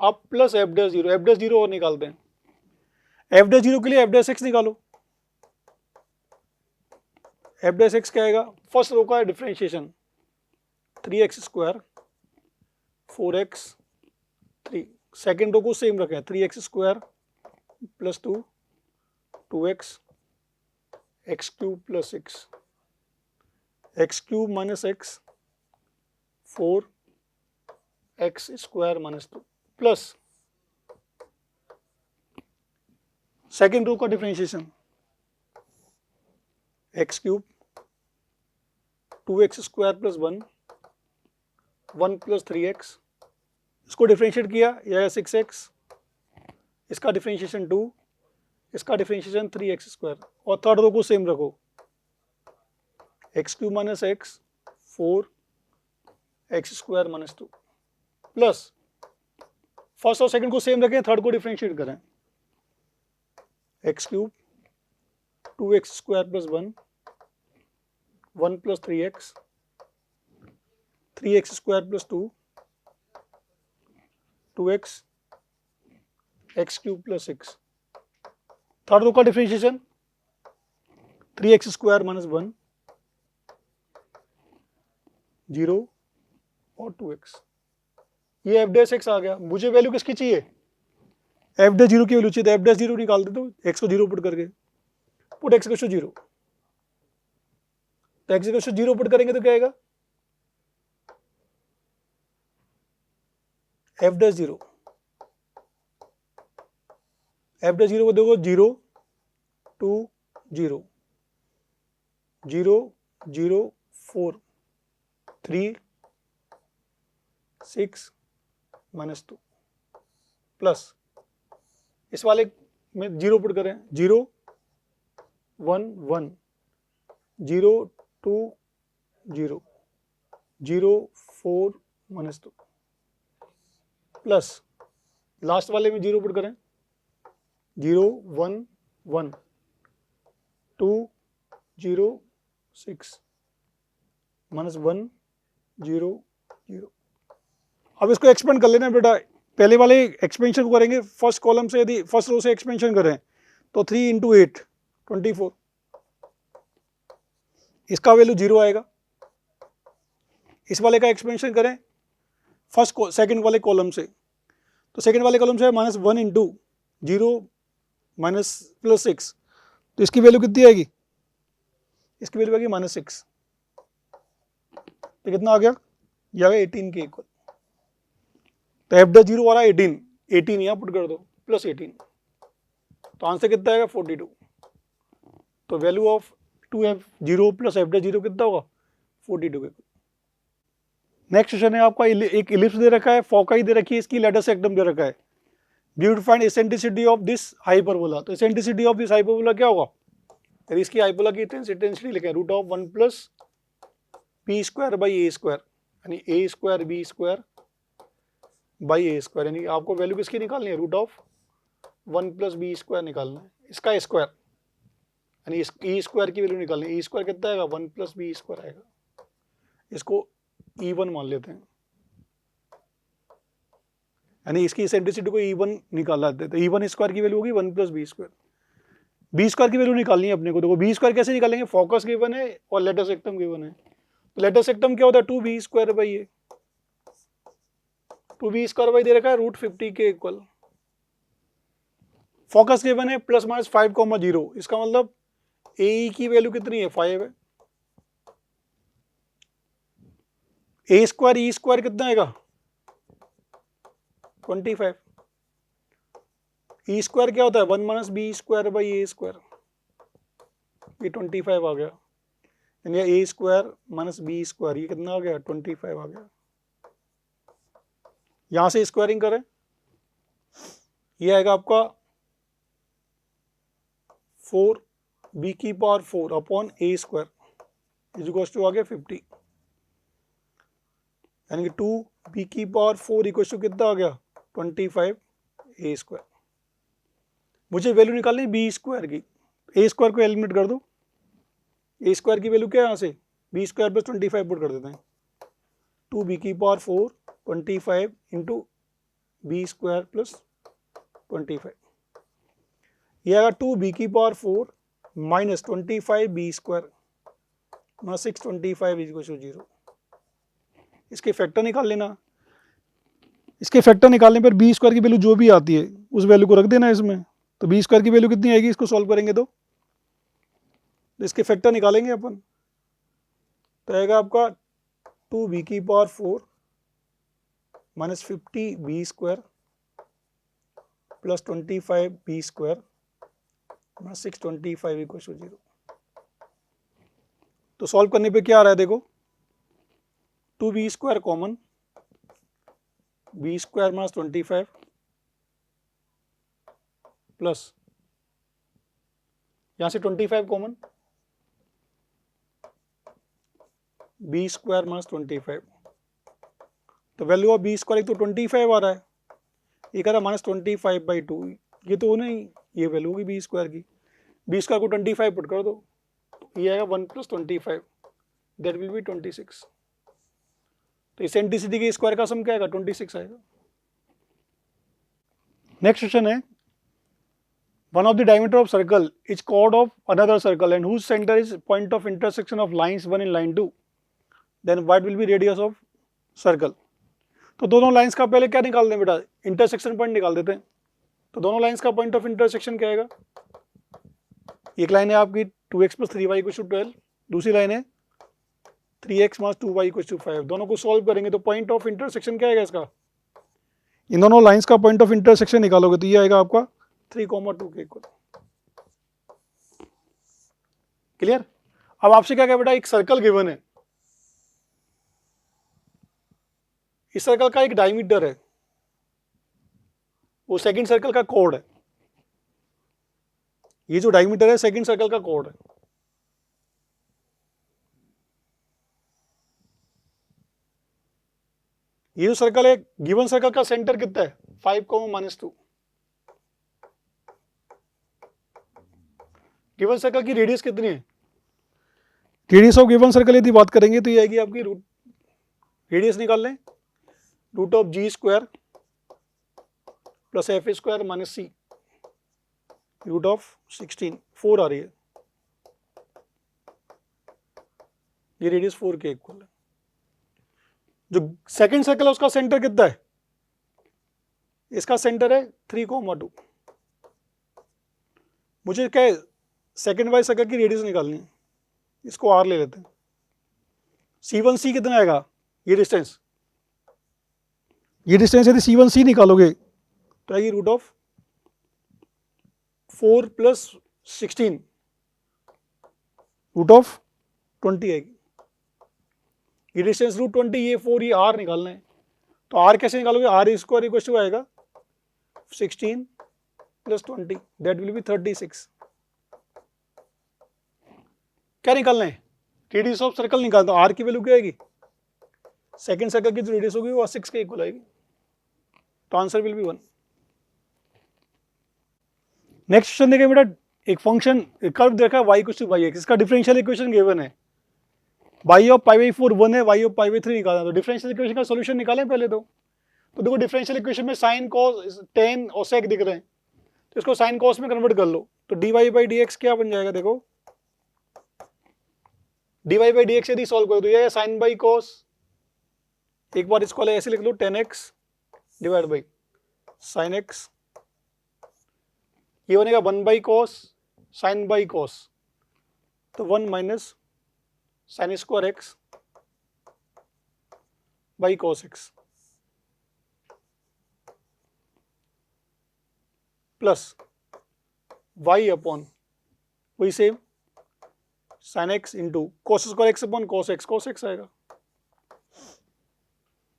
अब प्लस f'0 और निकालते हैं। f'0 के लिए f' निकालो, f' क्या आएगा, फर्स्ट रो का differentiation 3x² 4x 3, second row को सेम रखें 3x² plus 2 2x x³ plus 6 x³ minus x 4 x² -2 plus second row का differentiation x³ 2x² plus 1 1 plus 3x, इसको डिफरेंशिएट किया, यह है 6x, इसका डिफरेंशिएशन 2, इसका डिफरेंशिएशन 3x², और थर्ड रो को सेम रखो x³ minus x 4 x² -2 plus first और सेकंड को सेम रखें, थर्ड को डिफरेंशिएट करें, x³ 2x² plus 1 1 plus 3x 3x² plus 2 2x x³ plus 6, third row का डिफरेंशिएशन 3x² -1 0 और 2x। ये f' आ गया। मुझे वैल्यू किसकी चाहिए, f'0 की वैल्यू चाहिए, तो f'0 निकाल दे, तो x को 0 पुट करके, पुट x को 0, तो x को 0 पुट करेंगे तो क्या आएगा, F dash zero, F dash zero को देखो 0 2 0 0 0 4 3 6 -2 प्लस इस वाले में 0 पुट करें 0 1 1 0 2 0 0 4 -2 प्लस लास्ट वाले में 0 पुट करें 0 1 1 2 0 6 -1 0 0। अब इसको एक्सपेंड कर लेना बेटा, पहले वाले एक्सपेंशन को करेंगे फर्स्ट कॉलम से, यदि फर्स्ट रो से एक्सपेंशन करें तो 3 × 8 24, इसका वैल्यू 0 आएगा। इस वाले का एक्सपेंशन करें फर्स्ट सेकंड वाले कॉलम से, तो सेकंड वाले कॉलम से है -1 × 0 -+6, तो इसकी वैल्यू कितनी आएगी, इसकी वैल्यू आएगी -6, तो कितना आ गया, ये आ गया 18 के इक्वल। तो एफ डैश जीरो आ रहा है 18 यहाँ पुट कर दो प्लस 18, तो आंसर कितना आएगा 42। तो value of 2f0 plus F dash zero कितना होगा 42 के। नेक्स्ट क्वेश्चन है आपका, एक इलिप्स दे रखा है, फोकाई दे रखी है, इसकी लेटस एकदम दे रखा है, due to find eccentricity of this hyperbola. तो एसेंट्रिसिटी ऑफ दिस हाइपरबोला क्या होगा, तो इसकी हाइपरबोला की एसेंट्रिसिटी लिखें √1 + b² / a², यानी a²b² / a², यानी आपको वैल्यू किसकी निकालनी है, √1 + b² निकालना है, इसका स्क्वायर, यानी इस e² की वैल्यू निकालनी है। e² कितना आएगा 1 + b² आएगा, इसको E1 मान लेते हैं, यानी इसकी एसेंट्रिसिटी को E1 निकाला देते हैं। E1² की वैल्यू होगी 1 + b²। b² की वैल्यू निकालनी है अपने को। देखो b² कैसे निकालेंगे, फोकस गिवन है और लेटस एक्टम गिवन है। तो लेटस एक्टम क्या होता है 2b²/a, 2b² दे रखा है √50 के इक्वल। फोकस गिवन है ±5, 0, इसका मतलब ए की वैल्यू कितनी है 5 है, a² e² कितना आएगा 25, e² क्या होता है 1 - b² / a², ये 25 आ गया, यानी a² - b², ये कितना आ गया 25 आ गया। यहां से स्क्वायरिंग करें, ये आएगा आपका 4b⁴ upon a² equals to आ गया 50, यानी कि 2b⁴ इक्वल्स टू कितना आ गया 25 a²। मुझे वैल्यू निकालनी b² की, a² को एलिमिनेट कर दो, a² की वैल्यू क्या है यहाँ से b² + 25 पुट कर देते हैं, 2b⁴ 25 × b² + 25, ये आएगा 2b⁴ - 25b² - 625 = 0। इसके फैक्टर निकाल लेना, इसके फैक्टर निकालने पर b² की वैल्यू जो भी आती है उस वैल्यू को रख देना इसमें। तो b² की वैल्यू कितनी आएगी, इसको सॉल्व करेंगे तो इसके फैक्टर निकालेंगे अपन, तो आएगा आपका 2b⁴ - 50b² + 25b² - 625 = 0। तो सॉल्व करने पे क्या आ रहा है देखो, 2b² कॉमन, b² - 25 प्लस यहां से 25 कॉमन, b² - 25, तो वैल्यू ऑफ b² एक तो 25 आ रहा है, एक आ रहा है -25/2, ये तो नहीं, ये वैल्यू होगी b² की, b² को 25 पुट कर दो, तो ये आएगा 1 + 25, दैट विल बी 26। तो एसेंट्रिसिटी के स्क्वायर का सम क्या आएगा 26 आएगा। नेक्स्ट क्वेश्चन है, one of the diameter of circle is chord of another circle and whose center is point of intersection of lines 1 and line 2, then what will be radius of circle। तो दोनों lines का पहले क्या निकाल दें बेटा, intersection point निकाल देते हैं। तो दोनों लाइंस का पॉइंट ऑफ इंटरसेक्शन क्या आएगा, एक लाइन है आपकी 2x + 3y = 12, दूसरी लाइन है 3x - 2y = 5, दोनों को सॉल्व करेंगे तो पॉइंट ऑफ इंटरसेक्शन क्या आएगा इसका इन दोनों लाइंस का पॉइंट ऑफ इंटरसेक्शन निकालोगे तो ये आएगा आपका 3,2 के इक्वल। क्लियर। अब आपसे क्या कहा बेटा, एक सर्कल गिवन है, इस सर्कल का एक डायमीटर है, वो सेकंड सर्कल का कोड है, ये जो डायमीटर है सेकंड सर्कल का कोड है। ये जो सर्कल है, गिवन सर्कल का सेंटर कितना है 5,-2। गिवन सर्कल की रेडियस कितनी है, रेडियस ऑफ गिवन सर्कल यदि बात करेंगे तो ये आएगी आपकी रूट, रेडियस निकाल लें √g² plus f² minus c √16, 4 आ रही है, ये रेडियस 4 के इक्वल है। जो सेकंड सर्कल है उसका सेंटर कितना है, इसका सेंटर है 3,2। मुझे क्या है, सेकंड वाइज सर्कल की रेडियस निकालनी है, इसको r ले लेते हैं। C1c कितना आएगा, ये डिस्टेंस यदि C1c निकालोगे तो आएगी √4 + 16 √20 आएगी। ये डिस्टेंस √20, ये 4, ये r निकालना है, तो r कैसे निकालोगे, r² इक्वल टू आएगा 16 + 20, दैट विल बी 36। क्या निकालना है, रेडियस ऑफ सर्कल निकालता हूं, r की वैल्यू क्या आएगी, सेकंड सर्कल की जो रेडियस होगी वो 6 के इक्वल आएगी, तो answer will B 1। Next question देखिए बेटा, एक फंक्शन कर्व देखा y = yx, इसका डिफरेंशियल इक्वेशन गिवन है, y ऑफ π/4 1 है, y ऑफ π/3 निकालना, तो डिफरेंशियल इक्वेशन का सॉल्यूशन निकालें पहले तो देखो डिफरेंशियल इक्वेशन में साइन कॉस टेन और सेक दिख रहे हैं, तो इसको साइन कॉस में कन्वर्ट कर लो, तो dy/dx क्या बन जाएगा, देखो dy/dx यदि सॉल्व करो तो ये साइन बाई कॉस, एक बार इसको ऐसे लिख लो 10x divide by sine x, ये बनेगा 1/cos साइन बाई कॉस, तो 1 माइनस sin² x बाई cos x plus y upon वही same sin x into cos² x upon cos x आएगा।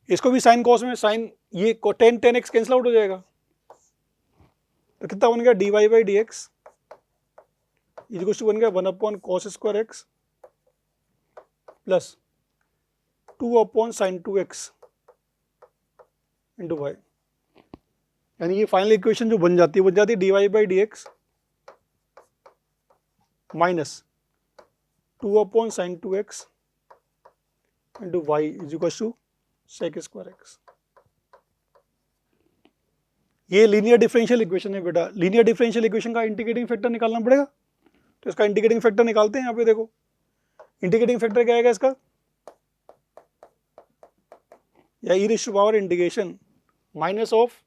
इसको भी साइन कॉस में साइन ये 10x कैंसिल आउट हो जाएगा, तो कितना बन गया dy/dx इक्वल टू बन गया 1/cos² x plus 2/sin 2x into Y, यानी ये फाइनल इक्वेशन जो बन जाती है dy/dx minus 2/sin 2x into y equal to sec² x। ये लीनियर डिफरेंशियल इक्वेशन है बेटा, लीनियर डिफरेंशियल इक्वेशन का इंटीग्रेटिंग फैक्टर निकालना पड़ेगा, तो इसका इंटीग्रेटिंग फैक्टर निकालते हैं। यहाँ पे देखो इंटीग्रेटिंग फैक्टर क्या आएगा इसका, या e⁻ integration minus of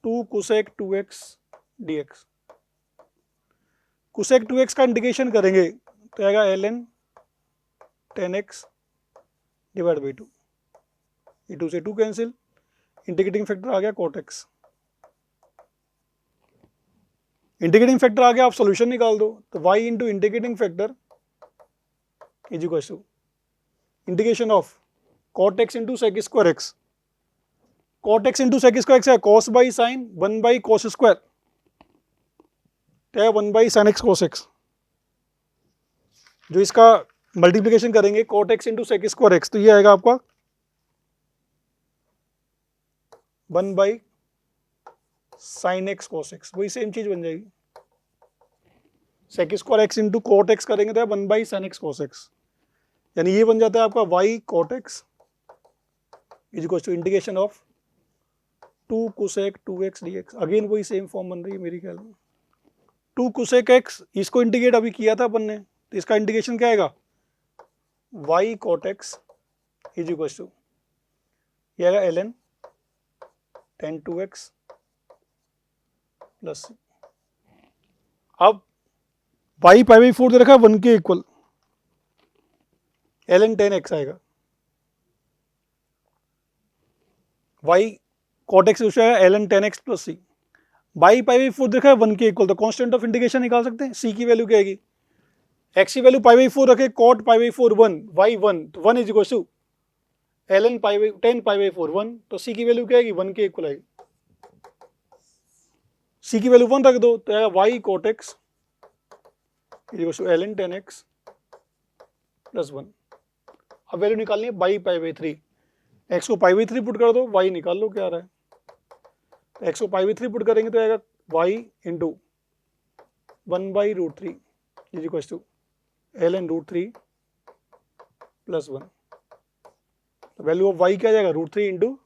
2 cosec 2x dx। cosec 2x का इंटीग्रेशन करेंगे तो आएगा ln 10x डिवाइड बाई 2, ये 2 से 2 कैंसिल, इंटीग्रेटिंग फैक्टर आ गया cot x। इंटीग्रेटिंग फैक्टर आ गया, आप सॉल्यूशन निकाल दो, तो y into integrating factor is equal to integration of cot x into sec² x। cot x into sec² x है cos बाई साइन 1/cos², क्या है 1/sin x cos x, जो इसका मल्टीप्लिकेशन करेंगे cot x into sec² x, तो ये आएगा आपका 1/sin x cos x, वही सेम चीज बन जाएगी। sec² x into cot x करेंगे तो 1/sin x cos x, यानी ये बन जाता है आपका y cot x is equal to integration of 2 cosec 2x dx। Again वही सेम फॉर्म बन रही है मेरी ख्याल में, 2 cosec x इसको इंटीग्रेट अभी किया था अपन ने, तो इसका इंटीग्रेशन क्या आएगा y cot x is equal to ये आएगा ln 10 2x प्लस, अब y π/4 दे रखा है 1 के इक्वल, ln 10x आएगा, वाई कॉट एक्स आएगा ln 10x plus C, by pi by 4 देखा है 1 के इक्वल, तो कॉन्स्टेंट ऑफ इंटीग्रेशन निकाल सकते हैं, सी की वैल्यू क्या आएगी, एक्स की वैल्यू पाई बाई 4 रखे, कॉट पाई बाई 4 1, वाई 1, तो 1 is equal to ln pi by 10 pi by 4 1, तो सी की वैल्यू क्या आएगी 1 के इक्वल आएगी, सी की वैल्यू 1 रख दो तो आएगा y cot x is equal to ln 10x plus 1। अब वैल्यू निकालनी है बाई पाई बाई 3, एक्स को पाई बाई 3 पुट कर दो, वाई निकाल लो क्या आ रहा है, तो एक्स को पाई बाई 3 पुट करेंगे तो आएगा y into 1 by root 3 is equal to ln root 3 plus 1, value of y क्या आ जाएगा root 3 into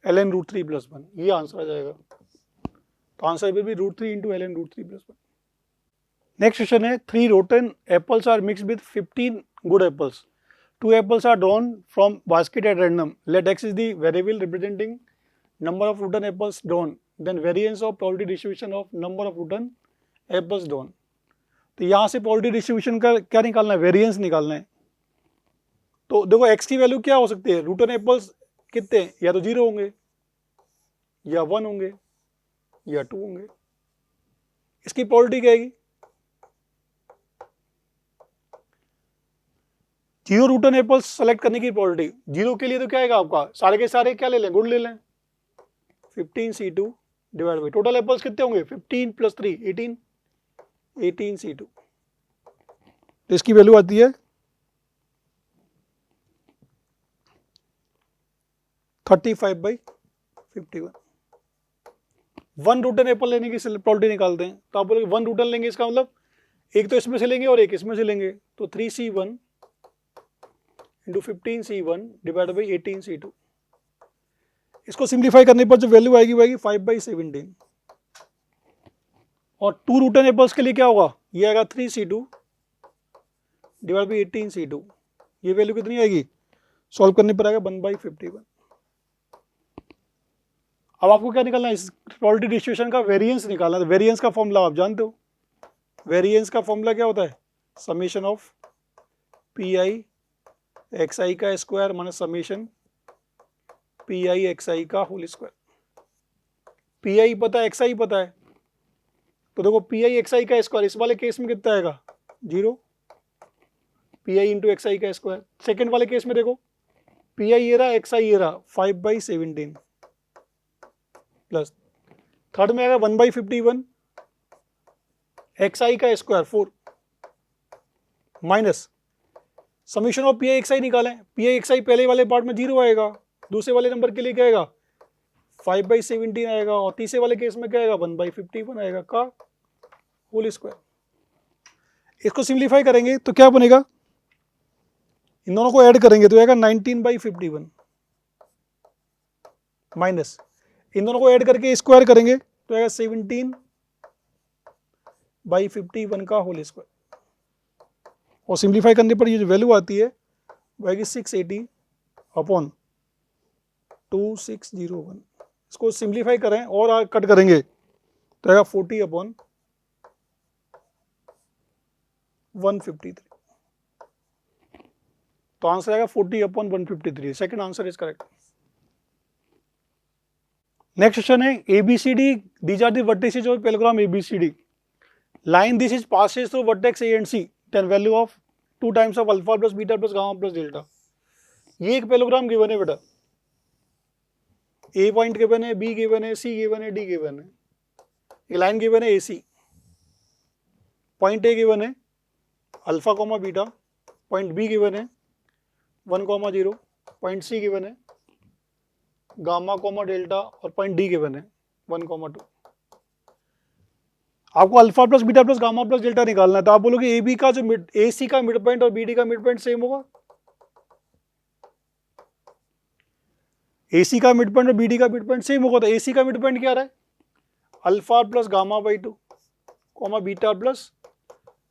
ln root 3 plus 1, ये आंसर आ जाएगा, तो answer will be root 3 into ln root 3 plus 1। Next question है 3 rotten apples are mixed with 15 good apples. 2 apples are drawn from basket at random. Let x is the variable representing number of rotten apples drawn. Then variance of probability distribution of number of rotten apples drawn. तो यहाँ से probability distribution का क्या निकालना है, variance निकालना है। तो देखो x की वैल्यू क्या हो सकती है, रूटन एप्पल्स कितने, या तो 0 होंगे या 1 होंगे या 2 होंगे, इसकी probability क्या आएगी, 0 रूटन एप्पल्स सेलेक्ट करने की प्रोबेबिलिटी, 0 के लिए तो क्या आएगा आपका, सारे के सारे क्या ले लें, गुड ले लें, 15c2 divide by total apples कितने होंगे 15 प्लस 3 18, 18c2, तो इसकी वैल्यू आती है 35/51। 1 रूटन एप्पल लेने की प्रोबेबिलिटी निकालते हैं, तो आप बोलोगे 1 रूटन लेंगे, इसका मतलब एक तो इसमें से लेंगे और एक इसमें से लेंगे, तो 3c1 into 15c1 divide by 18c2, इसको सिंप्लीफाई करने पर जो वैल्यू आएगी वो आएगी 5/17, और 2 रूटन एप्पल्स के लिए क्या होगा, ये आएगा 3c2 डिवाइड बाई 18c2, ये वैल्यू कितनी आएगी, सॉल्व करने पर आएगा 1/51। अब आपको क्या निकालना है, इस प्रोबेबिलिटी डिस्ट्रीब्यूशन का वेरिएंस निकालना है, तो वेरिएंस का फॉर्मूला आप जानते हो, वेरिएंस का फॉर्मूला क्या होता है, summation of P I X I का square minus summation P I X I का होल स्क्वायर, पी आई पता है एक्स आई पता है, तो देखो पी आई एक्स आई का स्क्वायर इस वाले केस में कितना आएगा 0, P I into x I का स्क्वायर, सेकेंड वाले केस में देखो पी आई ये रहा एक्स आई ये रहा 5/17 प्लस थर्ड में आएगा 1/51 एक्स आई का square 4 minus summation of P I X I निकालें, पी आई एक्स आई पहले वाले पार्ट में 0 आएगा, दूसरे वाले नंबर के लिए क्या आएगा 5/17 आएगा, और तीसरे वाले केस में क्या आएगा 1/51 आएगा का होल स्क्वायर। इसको सिंप्लीफाई करेंगे तो क्या बनेगा, इन दोनों को ऐड करेंगे तो आएगा 19/51 माइनस इन दोनों को ऐड करके स्क्वायर करेंगे तो आएगा 17/51 का होल स्क्वायर, और सिंप्लीफाई करने पर ये जो वैल्यू आती है वो आएगी 680/2601। इसको सिंप्लीफाई करें और कट करेंगे तो आएगा 40/153, तो आंसर आएगा 40/153, second answer is correct. Next question है ABCD, these are the vertices of parallelogram ABCD. Line this is passes through vertex A and C, then value of 2 times of alpha plus beta plus gamma plus delta. ये एक parallelogram given है बेटा, A point given है, B given है, C given है, D given है, एक line given है AC, पॉइंट A गिवन है alpha comma beta, point B given है 1,0, पॉइंट C गिवन है गामा कॉमा डेल्टा, और पॉइंट D गिवन है 1,2। आपको alpha plus beta plus gamma plus delta निकालना है, तो आप बोलोगे ए बी का जो AC का मिड पॉइंट और BD का मिड पॉइंट सेम होगा, AC का मिड पॉइंट और BD का मिड पॉइंट सेम होगा, तो AC का मिड पॉइंट क्या रहा है alpha plus gamma by 2 comma beta plus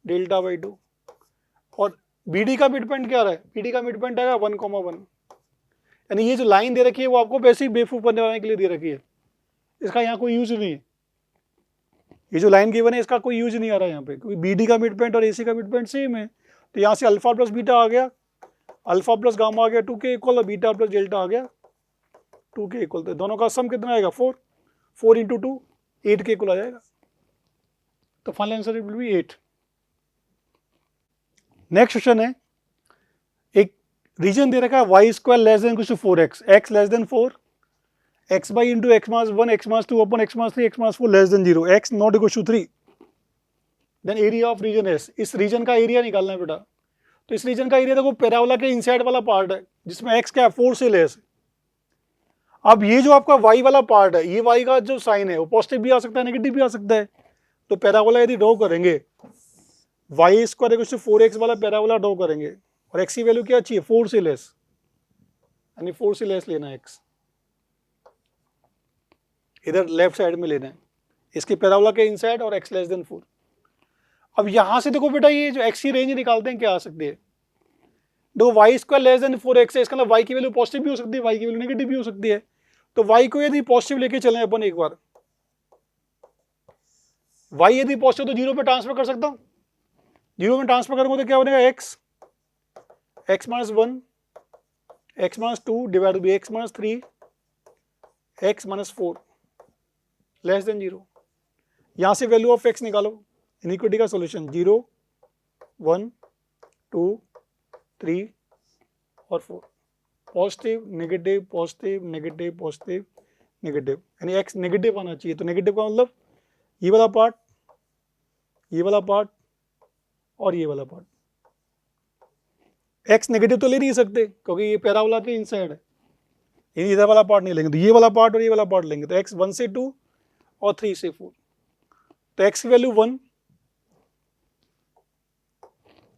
delta by 2, और BD का मिड पॉइंट क्या रहा है, BD का मिड पॉइंट आएगा 1,1, यानी ये जो लाइन दे रखी है वो आपको वैसे ही बेवकूफ बनाने के लिए दे रखी है, इसका यहाँ कोई यूज नहीं है, ये जो लाइन गिवन है इसका कोई यूज नहीं आ रहा है यहाँ पे, क्योंकि BD का मिड पॉइंट और AC का मिड पॉइंट सेम है, तो यहाँ से अल्फा प्लस बीटा आ गया, अल्फा प्लस गामा आ गया 2 के इक्वल, और बीटा प्लस डेल्टा आ गया 2 के इक्वल, तो दोनों का सम कितना आएगा 4, 4 इंटू 2 8 के इक्वल आ जाएगा, तो final answer will B 8। Next question है, एक रीजन दे रखा है वाई स्क्वायर लेस देन कुछ 4x, x less than 4, x by into x minus 1 x minus 2 अपन x minus 3 x minus 4 less than 0, x not equal to 3, then area of region S, इस region का area निकालना है बेटा। तो इस region का एरिया देखो पैराबोला के इनसाइड वाला पार्ट है जिसमें x क्या है 4 से लेस है। अब ये जो आपका y वाला पार्ट है, ये y का जो साइन है वो पॉजिटिव भी आ सकता है नेगेटिव भी आ सकता है। तो पैराबोला यदि ड्रॉ करेंगे Y square equal to 4x वाला पैराबोला ड्रॉ करेंगे और x की वैल्यू क्या चाहिए 4 से लेस, यानी 4 से लेस लेना है x, इधर लेफ्ट साइड में लेना है इसके पैराबोला के इनसाइड और x लेस देन 4। अब यहां से देखो बेटा ये जो x की रेंज निकालते हैं क्या आ सकती है, देखो Y square less than 4x है, इसका मतलब y की वैल्यू पॉजिटिव भी हो सकती है, y की वैल्यू नेगेटिव भी हो सकती है। तो y को यदि पॉजिटिव लेके चलें अपन एक बार, y यदि पॉजिटिव तो 0 पे ट्रांसफर कर सकता हूं, 0 में ट्रांसफर करूंगा तो क्या बनेगा x minus 1 x minus 2 divide by x minus 3 x minus 4 less than 0। यहां से वैल्यू ऑफ x निकालो, इनइक्विटी का सॉल्यूशन 0 1 2 3 और 4, positive negative positive negative positive negative, यानी x नेगेटिव आना चाहिए। तो नेगेटिव का मतलब ये वाला पार्ट, ये वाला पार्ट और ये वाला पार्ट। x नेगेटिव तो ले नहीं सकते क्योंकि ये पैराबोला के इनसाइड है, यानी इधर वाला पार्ट नहीं लेंगे, तो ये वाला पार्ट और ये वाला पार्ट लेंगे। तो x 1 से 2 और 3 से 4, तो x की वैल्यू 1,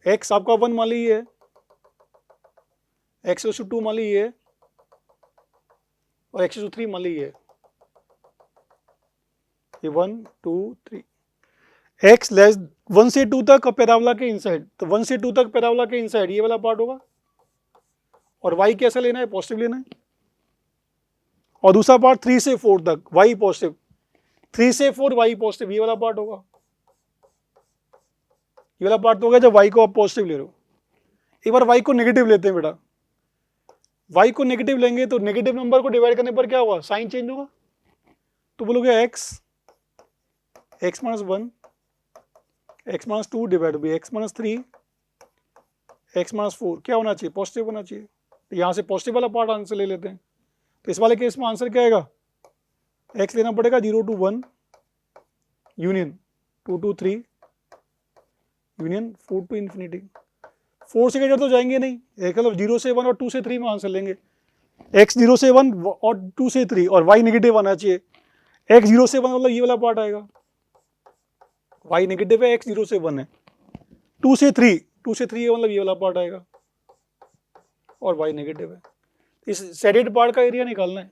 x आपका 1 मान लीजिए, x 2 मान लीजिए और x 3 मान लीजिए, ये 1 2 3, x लेस 1 से 2 तक पैराबोला के इनसाइड, तो 1 से 2 तक पैराबोला के इनसाइड ये वाला पार्ट होगा और y कैसा लेना है पॉजिटिव लेना है, और दूसरा पार्ट 3 से 4 तक y पॉजिटिव, 3 से 4 y पॉजिटिव ये वाला पार्ट होगा, ये वाला पार्ट तो होगा जब y को आप पॉजिटिव ले रहे हो। एक बार y को नेगेटिव लेते हैं बेटा, y को नेगेटिव लेंगे तो नेगेटिव नंबर को डिवाइड करने पर क्या होगा साइन चेंज होगा, तो बोलोगे x minus 1 x minus 2 divide by x minus 3 x minus 4 क्या होना चाहिए पॉजिटिव होना चाहिए। तो यहाँ से पॉजिटिव वाला पार्ट आंसर ले लेते हैं, तो इस वाले केस में आंसर क्या आएगा, x लेना पड़ेगा 0 to 1 union 2 to 3 union 4 to infinity. 4 से इधर तो जाएंगे नहीं, मतलब 0 से 1 और 2 से 3 में आंसर लेंगे, x 0 से 1 और 2 से 3 और y नेगेटिव आना चाहिए। x 0 से 1 मतलब ये वाला पार्ट आएगा, y नेगेटिव है, x 0 से 1 है, 2 से 3 मतलब ये वाला पार्ट आएगा और y नेगेटिव है। इस सेडेड पार्ट का एरिया निकालना है,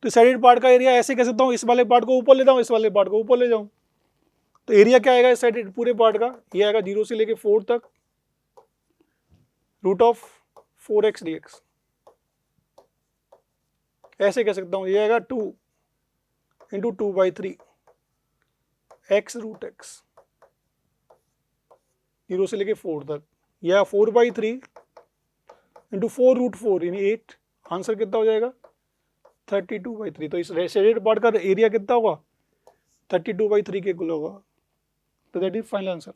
तो सेडेड पार्ट का एरिया ऐसे कह सकता हूँ, इस वाले पार्ट को ऊपर ले जाऊँ, इस वाले पार्ट को ऊपर ले जाऊँ, तो एरिया क्या आएगा इस सेडेड पूरे पार्ट का, ये आएगा 0 से लेके 4 तक रूट ऑफ 4x dx, ऐसे कह सकता हूँ, ये आएगा 2 इंटू 2/3 x रूट x 0 से लेके 4 तक, या 4/3 इंटू 4 रूट 4 यानी 8, आंसर कितना हो जाएगा 32/3। तो इस शेडेड पार्ट का एरिया कितना होगा 32/3 के इक्वल होगा, तो दैट इज फाइनल आंसर।